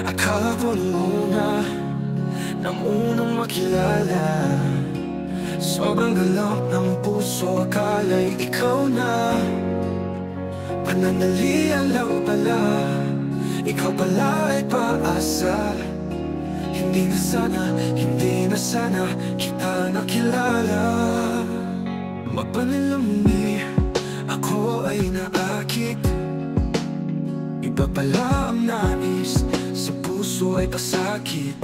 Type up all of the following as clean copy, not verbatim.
Akala ko nung nang unang makilala, sobrang galak ng puso, akala'y ikaw na. Panandalian lang pala, ikaw pala ay paasa. Hindi na sana kita nakilala. Magpanilamni, ako ay naakit. Iba pala ang nais, sa puso ay pasakit.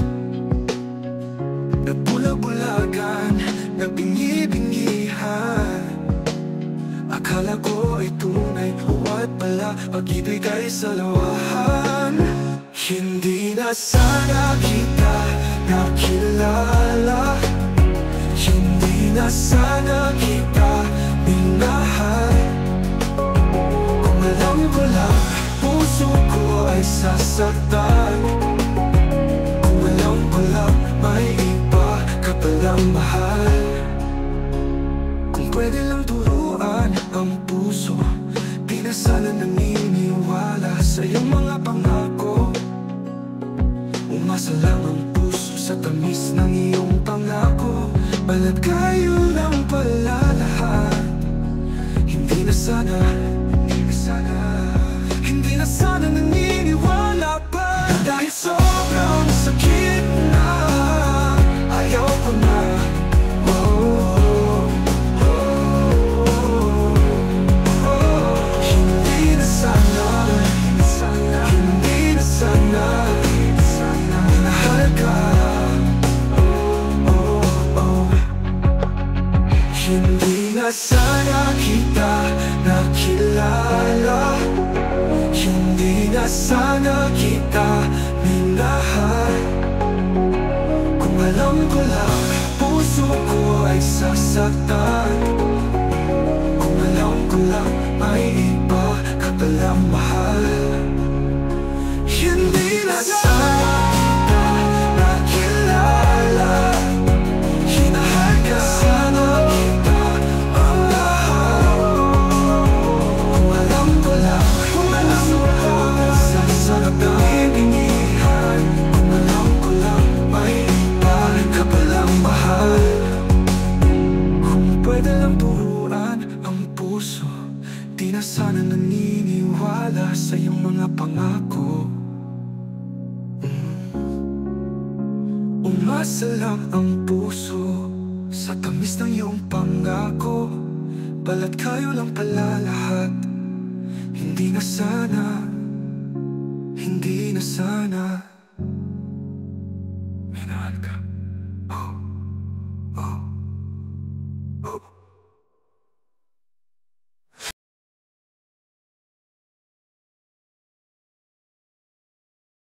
Nagbulag-bulagan, nagbingi-bingihan. Akala ko ay tunay, huwad pala, pag-ibig ay salawahan. Hindi na sana kita nakilala, hindi na sana kita minahal. Kung alam ko lang, puso ko ay sasaktan. Kung alam ko lang, may iba ka palang mahal. Kung pwede lang turuan ang puso, di na sana naniniwala sa iyong mga pangako. Umasa lang ang puso sa tamis ng iyong pangako. Balat kayo lang pala lahat. Hindi na sana naniniwala pa. Dahil sobrang sakit na, ayaw ko na. Hindi na sana minahal ka. Hindi na sana kita nakilala, hindi na sana kita minahal. Kung alam ko lang, puso ko ay sasaktan. Kung alam ko lang, may iba ka palang mahal. Hindi na sana kita nakilala, hinahal ka sana kita ang lahat. Kung alam ko lang, sarap ng ibingihan. Kung alam ko lang, may iba ka palang mahal. Kung pwede lang turuan ang puso, di na sana naniniwala sa iyong mga pangako. Umasa lang ang puso sa tamis ng iyong pangako. Balat kayo lang pala lahat. Hindi na sana minahal ka.